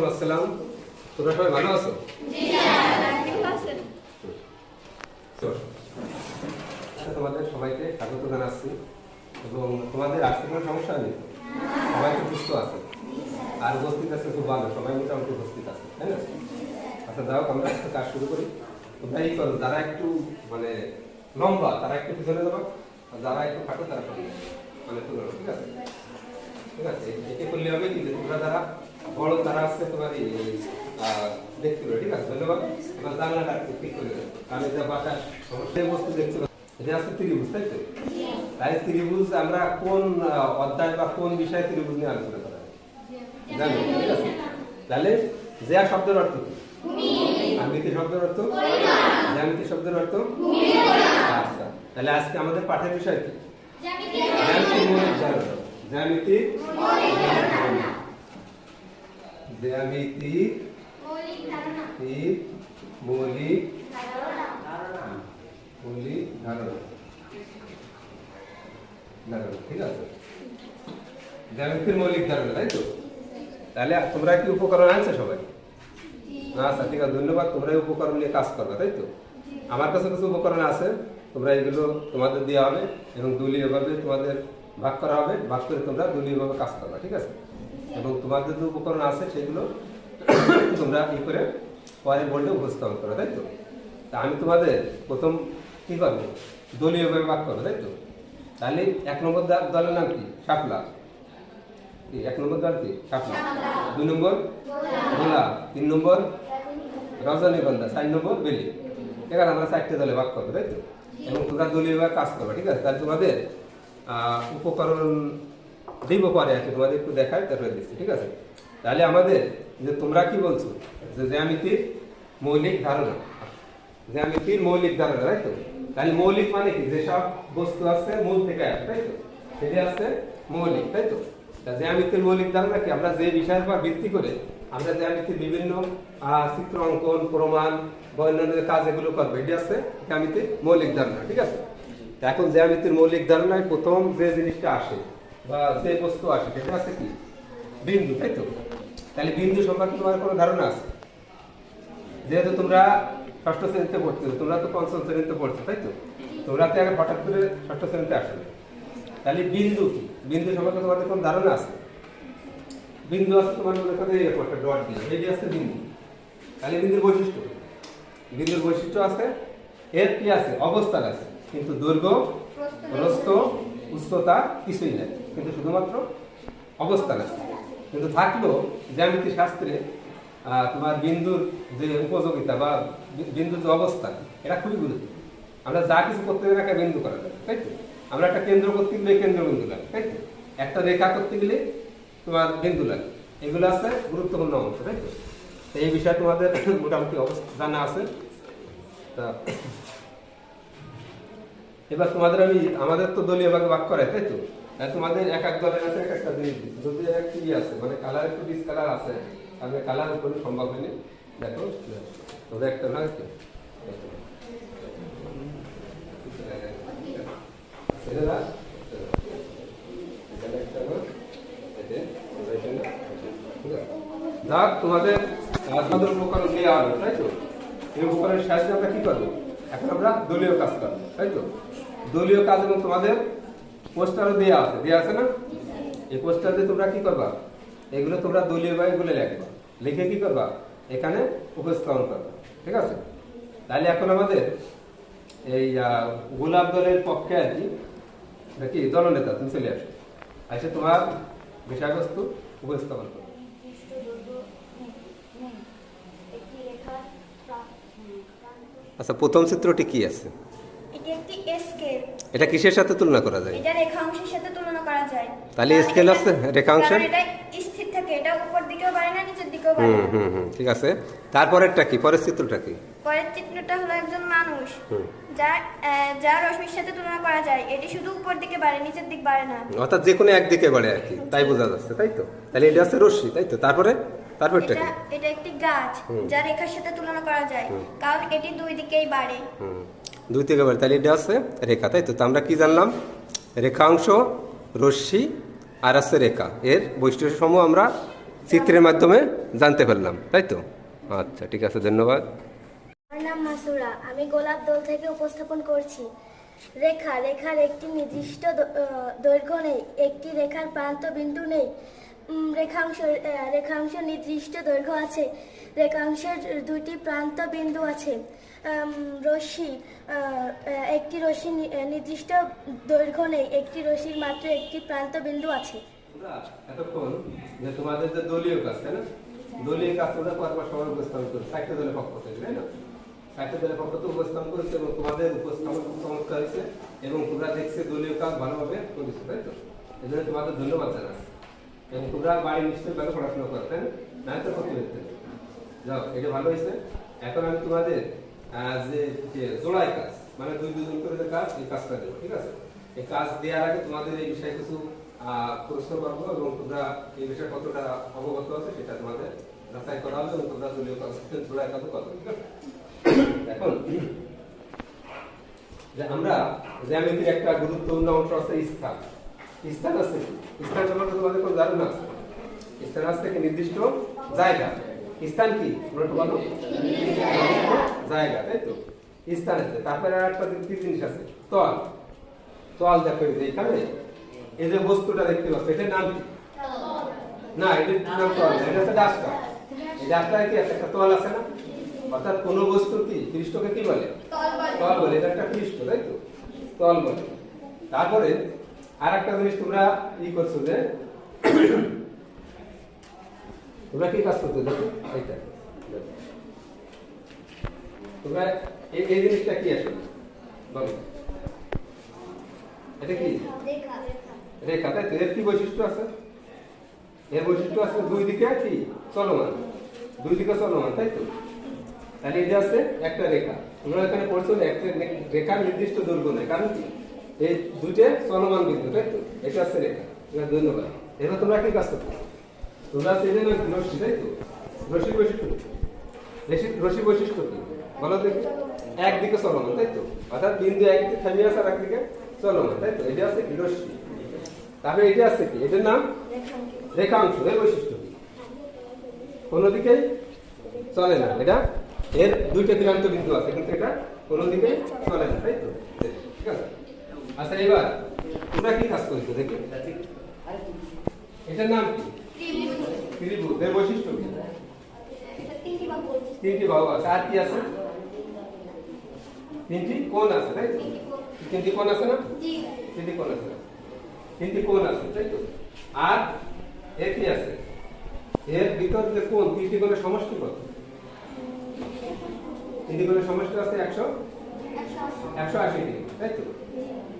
ওয়ালাইকুম আসসালাম। তোমরা সবাই ভালো আছো? জি স্যার, ভালো আছেন? তোমাদের সবাইকে স্বাগত জানাচ্ছি এবং তোমাদের আজকে কোনো সমস্যা নেই, সবাই তো সুস্থ আছে আর উপস্থিত আছে, খুব ভালো, সবাই মোটামুটি উপস্থিত আছে, তাই না? আচ্ছা যাও, আমরা কাজ শুরু করি। তোমরা এই করো, যারা একটু মানে লম্বা তারা একটু পিছনে যাবো, আর যারা একটু খাটো তারা মানে তুলো, ঠিক আছে? ঠিক আছে, একে করলে হবে। কিন্তু তোমরা যারা বড় তারা আসছে তোমার দেখতে পাবে, ঠিক আছে? ধন্যবাদ। এবার জানলাটা একটু ঠিক করে দেবো, কারণ এটা বাতাস সমস্যা বস্তু দেখতে পাবে। এটা আছে ত্রিভুজ, তাই তো? তাই ত্রিভুজ আমরা কোন অধ্যায় বা কোন বিষয়ে ত্রিভুজ নিয়ে আলোচনা করা হয় জানো, ঠিক আছে? তাহলে জ্যা শব্দের অর্থ কি? জ্যামিতি শব্দের অর্থ? জ্যামিতি শব্দের অর্থ? আচ্ছা, তাহলে আজকে আমাদের পাঠের বিষয় কি? জ্যামিতির মৌলিক ধারণা। জ্যামিতির মৌলিক ধারণা, ঠিক আছে? জ্যামিতির মৌলিক ধারণা, তাই তো? তাহলে তোমরা কি উপকরণ আনছো সবাই? আচ্ছা ঠিক আছে, ধন্যবাদ। তোমরা এই উপকরণ নিয়ে কাজ করবে, তাই তো? আমার কাছে কিছু উপকরণ আছে, তোমরা এগুলো তোমাদের দেওয়া হবে এবং দলীয়ভাবে তোমাদের ভাগ করা হবে, ভাগ করে তোমরা দলীয়ভাবে কাজ করবে, ঠিক আছে? এবং তোমাদের যে উপকরণ আছে সেগুলো তোমরা কি করে পরে বোর্ডে উপস্থাপন করো, তাই তো? তা আমি তোমাদের প্রথম কি করবো, দলীয়ভাবে ভাগ করবো, তাই তো? তাহলে 1 নম্বর দলের নাম কি? শাপলা। 1 নম্বর দল কি? শাপলা। 2 নম্বর গোলাপ, 3 নম্বর রজনীগন্ধা, 4 নম্বর বেলি। ঠিক আছে, আমরা 4টে দলে ভাগ করবো, তাই তো? এবং তোমরা দলীয়ভাবে কাজ করবে, ঠিক আছে? তাহলে তোমাদের উপকরণ দিব পরে আছে, তোমাদের একটু দেখায় তারপরে দিচ্ছি, ঠিক আছে? তাহলে আমাদের যে তোমরা কি বলছো যে জ্যামিতির মৌলিক ধারণা, জ্যামিতির মৌলিক ধারণা, তাই তো? তাহলে মৌলিক মানে কি? যেসব বস্তু আছে মূল থেকে আসে, তাই তো? সেটি আছে মৌলিক, তাই তো? জ্যামিতির মৌলিক ধারণা কি? আমরা যে বিষয়ের উপর ভিত্তি করে আমরা জ্যামিতির বিভিন্ন চিত্র অঙ্কন, প্রমাণ বা অন্যান্য কাজ এগুলো করবো, এটি আছে জ্যামিতির মৌলিক ধারণা, ঠিক আছে? এখন জ্যামিতির মৌলিক ধারণায় প্রথম যে জিনিসটা আসে বা যে বস্তু আসে সেটা আছে কি? বিন্দু, তাই তো? তাহলে বিন্দু সম্পর্কে তোমার কোনো ধারণা আছে? যেহেতু তোমরা ষষ্ঠ শ্রেণীতে পড়ছো, তোমরা তো পঞ্চম শ্রেণীতে পড়ছো, তাই তো? তোমরা তো আগে হঠাৎ করে ষষ্ঠ শ্রেণীতে আসলে, তাহলে বিন্দু কি? বিন্দু সম্পর্কে তোমাদের কোনো ধারণা আছে? বিন্দু আছে তোমার মনে করে এরকম একটা ডট দিয়ে, এটি আছে বিন্দু। তাহলে বিন্দুর বৈশিষ্ট্য, বিন্দুর বৈশিষ্ট্য আছে, এর কি আছে? অবস্থান আছে, কিন্তু দৈর্ঘ্য, প্রস্থ, উচ্চতা কিছুই নাই, কিন্তু শুধুমাত্র অবস্থান আছে। কিন্তু থাকলেও জ্যামিতি শাস্ত্রে তোমার বিন্দুর যে উপযোগিতা বা বিন্দুর যে অবস্থান, এটা খুবই গুরুত্ব। আমরা যা কিছু করতে গেলে একটা বিন্দু করা যায়, তাই তো? আমরা একটা কেন্দ্র করতে গেলে কেন্দ্রবিন্দু লাগে, তাই তো? একটা রেখা করতে গেলে তোমার বিন্দু লাগে। এগুলো আছে গুরুত্বপূর্ণ অংশ, তাই তো? এই বিষয়ে তোমাদের মোটামুটি জানা আছে। তা এবার তোমাদের আমি, আমাদের তো দলীয় ভাগে ভাগ করে, তাই তো? তোমাদের এক এক দলের আছে এক একটা জিনিস দিচ্ছে, যদি একটি আছে মানে কালার একটু ডিসকালার আছে, তাহলে কালার কোনো সম্ভব হয়নি। দেখো তোদের একটা না কি তোমাদের উপকরণ দেওয়া হবে, তাই তো? এই উপকরণের সাহায্যে আমরা কি করবো? এখন আমরা দলীয় কাজ করবো, তাই তো? দলীয় কাজ এবং তোমাদের পোস্টারও দেওয়া আছে, দেওয়া আছে না? এই পোস্টার দিয়ে তোমরা কি করবা? এগুলো তোমরা দলীয় ভাবে বলে লিখবা, লিখে কি করবা? এখানে উপস্থাপন করবা, ঠিক আছে? তাহলে এখন আমাদের এই গোলাপ দলের পক্ষে আর কি নাকি দলনেতা, তুমি চলে আসো, এসে তোমার বিষয়বস্তু উপস্থাপন করো। আচ্ছা, প্রথম চিত্রটি কি আছে? এটি একটি স্কেল। এটা কিসের সাথে তুলনা করা যায়? এটা রেখাংশের সাথে তুলনা করা যায়। তাহলে স্কেল আছে রেখাংশ, এটা স্থির থাকে, এটা উপর দিকেও বাড়ে না নিচের দিকেও বাড়ে না। ঠিক আছে। তারপরেরটা কি? পরের চিত্রটা কি? পরের চিত্রটা হলো একজন মানুষ, যা রশ্মির সাথে তুলনা করা যায়। এটি শুধু উপর দিকে বাড়ে, নিচের দিক বাড়ে না, অর্থাৎ যে কোনো একদিকে বাড়ে আর কি, তাই বোঝা যাচ্ছে, তাই তো? তাহলে এটা আছে রশ্মি, তাই তো? তারপরটা কি? এটা একটি গাছ, যা রেখার সাথে তুলনা করা যায়, কারণ এটি দুই দিকেই বাড়ে। দুই দিকে বাড়ে, তাহলে এটা আছে রেখা, তাই তো? আমরা কি জানলাম? রেখাংশ, রশ্মি আর আছে রেখা, এর বৈশিষ্ট্য সমূহ আমরা চিত্রের মাধ্যমে জানতে পারলাম, তাই তো? আচ্ছা, ঠিক আছে, ধন্যবাদ। আমার নাম মাসুরা। আমি গোলাপ দল থেকে উপস্থাপন করছি। রেখা, রেখার একটি নির্দিষ্ট দৈর্ঘ্য নেই, একটি রেখার প্রান্ত বিন্দু নেই। রেখাংশ নির্দিষ্ট দৈর্ঘ্য আছে, রেখাংশের দুটি প্রান্ত বিন্দু আছে। রশ্মি, একটি রশ্মি নির্দিষ্ট দৈর্ঘ্য নেই, একটি রশ্মির মাত্র একটি প্রান্ত বিন্দু আছে। এতক্ষণ যে তোমাদের যে দলীয় কাজ, তাই না? দলীয় কাজ তোমরা পরপর সবাই উপস্থাপন করছো, 4টা দলের পক্ষ থেকে, তাই না? 4টা দলের পক্ষ থেকে উপস্থাপন করেছে এবং তোমাদের উপস্থাপন খুব চমৎকার হয়েছে এবং তোমরা দেখছে দলীয় কাজ ভালোভাবে করেছো, তাই তো? এই জন্য তোমাদের ধন্যবাদ জানাচ্ছি। এবং তোমরা বাড়ি নিশ্চয়ই ভালো পড়াশোনা করো, তাই না? না তো করতে পারতে যাও, এটা ভালো হয়েছে। এখন আমি তোমাদের যে জোড়ায় কাজ, মানে দুজন করে যে কাজ, এই কাজটা দেবো, ঠিক আছে? এই কাজ দেওয়ার আগে তোমাদের এই বিষয়ে কিছু প্রশ্ন করবো এবং তোমরা এই বিষয়ে কতটা অবগত আছে সেটা তোমাদের যাচাই করা হবে এবং তোমরা দলীয় কাজ জোড়ায় কাজও করবে, ঠিক আছে? এখন যে আমরা জ্যামিতির একটা গুরুত্বপূর্ণ অংশ আছে স্থান। স্থান আছে, স্থান সম্পর্কে তোমাদের কোন ধারণা আছে? স্থান আছে কি নির্দিষ্ট জায়গা। স্থান কি বলো? জায়গা, তাই তো? স্থান আছে। তারপরে আর একটা জিনিস আছে, তল। তল দেখো এখানে এই যে বস্তুটা দেখতে পাচ্ছ, এটার নাম কি? না, এটার নাম তল না, এটা হচ্ছে ডাস্টার। এই ডাস্টারে কি আছে? একটা তল আছে না? অর্থাৎ কোন বস্তু কি পৃষ্ঠকে কি বলে? তল বলে। এটা একটা পৃষ্ঠ, তাই তো? তল বলে। তারপরে আর একটা জিনিস তোমরা করছো যে তোমরা কি কাজ করতে দেখো, এইটা তোমরা এই জিনিসটা কি আসলে বলো? এটা কি রেখা, তাই তো? এর কি বৈশিষ্ট্য আছে? এর বৈশিষ্ট্য আছে দুই দিকে কি চলমান, দুই দিকে চলমান, তাই তো? তাহলে এটা আছে একটা রেখা। তোমরা এখানে পড়ছো একটা রেখার নির্দিষ্ট দৈর্ঘ্য নেই, কারণ কি এই দুইটা চলমান বিন্দু, তাই তো? এটা আছে রেখা। ধন্যবাদ। এবার তোমরা কি কাজ করছো? তোমরা সেদিন রশ্মি, তাই তো? রশ্মির বৈশিষ্ট্য, রশ্মির বৈশিষ্ট্য কি বলো দেখি? একদিকে চলমান, তাই তো? অর্থাৎ বিন্দু একদিকে থেমে আছে আর একদিকে চলমান, তাই তো? এটা আছে কি রশ্মি। তারপরে এটা আছে কি? এটার নাম রেখাংশ। এর বৈশিষ্ট্য কি? কোনো দিকে চলে না, এটা এর দুইটা প্রান্ত বিন্দু আছে কিন্তু এটা কোনো দিকে চলে না, তাই তো? ঠিক আছে। আচ্ছা, এবার তোমরা কি কাজ করেছো দেখি? এটার নাম কি? ত্রিভুজ। এর বৈশিষ্ট্য কি? তিনটি বাহু আছে। আর কি আছে? তিনটি কোণ আছে, তাই তো? তিনটি কোণ আছে না? তিনটি কোণ আছে, তিনটি কোণ আছে, তাই তো? আর এর কি আছে? এর ভিতর যে কোণ, তিনটি কোণের সমষ্টি কত? তিনটি কোণের সমষ্টি আছে 180 ডিগ্রি, তাই তো?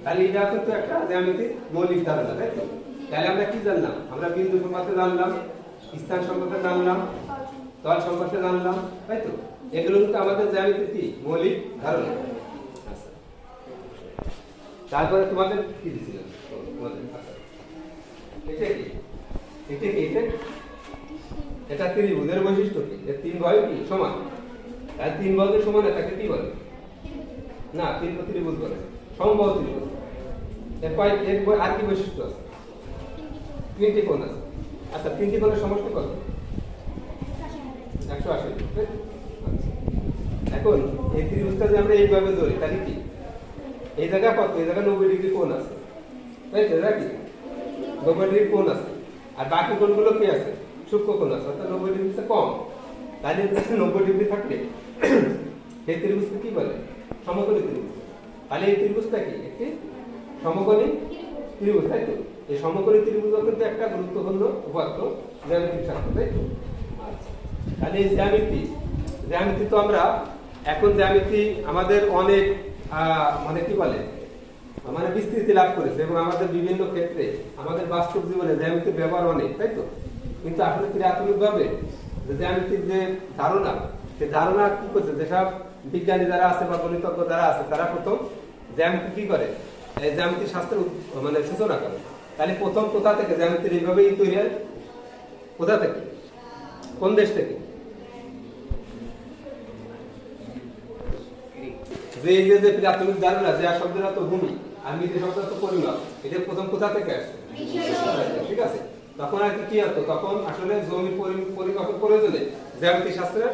তাহলে এটা কিন্তু একটা জ্যামিতিক মৌলিক ধারণা, তাই তো? তাহলে আমরা কি জানলাম? আমরা বিন্দু সম্পর্কে জানলাম, স্থান সম্পর্কে জানলাম, তল সম্পর্কে জানলাম, তাই তো? এগুলো কিন্তু আমাদের জ্যামিতিক কি মৌলিক ধারণা। তারপরে তোমাদের কি দিছিলাম? এটা কি? এটা কি? এটা ত্রিভুজের বৈশিষ্ট্য কি? এর তিন বাহু কি সমান। আর তিন বাহু সমান এটাকে কি বলে? না, তিন ত্রিভুজ বলে, সমবাহু ত্রিভুজ। এর আর কি বৈশিষ্ট্য আছে? তিনটি কোণ আছে। আচ্ছা, তিনটি কোণের সমষ্টি কত? 180 ডিগ্রি। এখন এই ত্রিভুজটা যে আমরা এইভাবে ধরি, তাহলে কি এই জায়গা কত? এই জায়গা 90 ডিগ্রি কোণ আছে, তাই তো? এটা কি 90 ডিগ্রি কোণ আছে। আর বাকি কোণগুলো কি আছে? সূক্ষ্ম কোণ আছে, অর্থাৎ 90 ডিগ্রি চেয়ে কম। তাহলে 90 ডিগ্রি থাকলে এই ত্রিভুজকে কি বলে? সমকোণী ত্রিভুজ। তাহলে এই ত্রিভুজটা কি একটি সমকোণী ত্রিভুজ, তাই তো? এই সমকোণী ত্রিভুজ কিন্তু একটা গুরুত্বপূর্ণ উপাত্ত জ্যামিতিক শাস্ত্র, তাই তো? তাহলে এই জ্যামিতি তো আমরা এখন জ্যামিতি আমাদের অনেক মানে কি বলে মানে বিস্তৃতি লাভ করেছে এবং আমাদের বিভিন্ন ক্ষেত্রে আমাদের বাস্তব জীবনে জ্যামিতির ব্যবহার অনেক, তাই তো? কিন্তু আসলে প্রাথমিকভাবে জ্যামিতির যে ধারণা, সেই ধারণা কি করছে? যেসব বিজ্ঞানী যারা আছে বা গণিতজ্ঞ যারা আছে, তারা প্রথম জ্যামিতি কি করে? এই জ্যামিতি শাস্ত্রের মানে সূচনা করে। তাহলে প্রথম কোথা থেকে জ্যামিতির এইভাবেই তৈরি হয়? কোথা থেকে? কোন দেশ থেকে? যে এই যে প্রাথমিক ধারণা যে শব্দের তো ভূমি আর মিতি শব্দের তো পরিমাপ, এটা প্রথম কোথা থেকে আসছে? ঠিক আছে। তখন আর কি হতো, তখন আসলে জমি পরিমাপের প্রয়োজনে জ্যামিতি শাস্ত্রের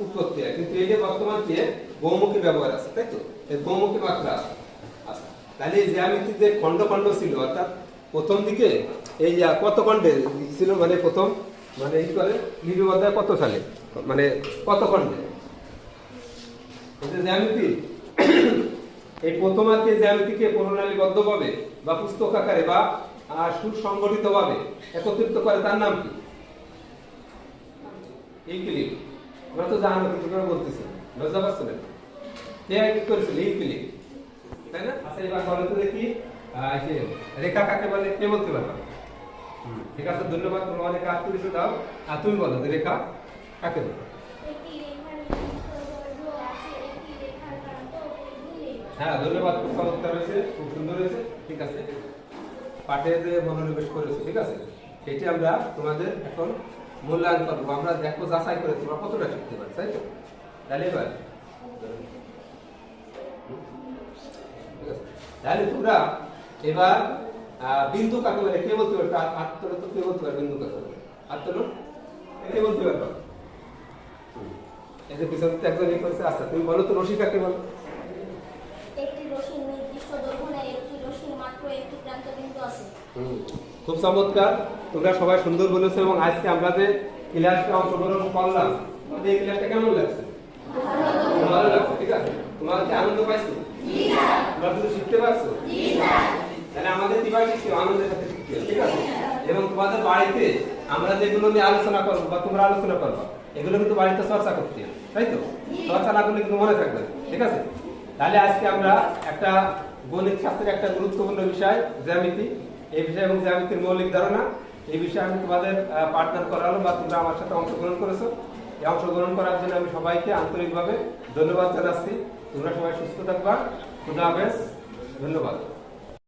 উৎপত্তি হয়। কিন্তু এই যে বর্তমান কি বহুমুখী ব্যবহার আছে, তাই তো, এই বহুমুখী মাত্রা আছে। আচ্ছা, তাহলে এই জ্যামিতির যে খণ্ড খণ্ড ছিল, অর্থাৎ প্রথম দিকে এই কত খণ্ডে ছিল, মানে প্রথম মানে এই করে লিপিবদ্ধ কত সালে, মানে কত খণ্ডে এই যে জ্যামিতি, এই প্রথম আর কি জ্যামিতিকে প্রণালীবদ্ধভাবে বা পুস্তক আকারে বা সুসংগঠিতভাবে একত্রিত করে, তার নাম কি? ইউক্লিড। আমরা তো জানো, কিন্তু তোমরা বলতেছি বুঝতে পারছো না কে কি করেছিল? ইউক্লিড, তাই না? আচ্ছা, এবার বলো তো দেখি রেখা কাকে বলে, কে বলতে পারবে? ঠিক আছে, ধন্যবাদ। তোমরা অনেক কাজ করেছো, দাও। আর তুমি বলো যে রেখা কাকে বলে? হ্যাঁ, ধন্যবাদ, খুব চমৎকার হয়েছে, খুব সুন্দর হয়েছে। ঠিক আছে, পাঠে যে মনোনিবেশ করেছে, ঠিক আছে, সেটি আমরা তোমাদের এখন মূল্যায়ন করবো। আমরা দেখো যাচাই করে তোমরা কতটা শিখতে পারছো, তাই তো? তাহলে এবার তাহলে তোমরা এবার বিন্দু কাকে বলে কে বলতে পারবে? আত্মর তো কে বলতে পারবে? বিন্দু কাকে বলে? আত্মর কে বলতে পারবে? এই যে পিছনে একজন এই করছে। আচ্ছা, তুমি বলো তো রশি কাকে বলো? একটি রশ্মির নির্দিষ্ট দৈর্ঘ্যে একটি রশ্মির মাত্র একটি প্রান্ত বিন্দু আছে। খুব চমৎকার, তোমরা সবাই সুন্দর বলেছো। এবং আজকে আমরা যে ক্লাসে অংশগ্রহণ করলাম, এই ক্লাসটা কেমন লাগছে? ভালো লাগছে, ঠিক আছে। তোমরা কি আনন্দ পাইছো? জি স্যার। তোমরা কিছু শিখতে পারছো? জি স্যার। তাহলে আমাদের কিভাবে শিখতে হবে? আনন্দের সাথে শিখতে হবে, ঠিক আছে। এবং তোমাদের বাড়িতে আমরা যেগুলো নিয়ে আলোচনা করবো বা তোমরা আলোচনা করবা, এগুলো কিন্তু বাড়িতে চর্চা করতে হবে, তাই তো? চর্চা না করলে কিন্তু মনে থাকবে, ঠিক আছে। তাহলে আজকে আমরা একটা গণিত শাস্ত্রের একটা গুরুত্বপূর্ণ বিষয় জ্যামিতি, এই বিষয় এবং জ্যামিতির মৌলিক ধারণা, এই বিষয়ে আমি তোমাদের পাঠদান করালাম বা তোমরা আমার সাথে অংশগ্রহণ করেছো। এই অংশগ্রহণ করার জন্য আমি সবাইকে আন্তরিকভাবে ধন্যবাদ জানাচ্ছি। তোমরা সবাই সুস্থ থাকবা। খুদা হাফেজ, ধন্যবাদ।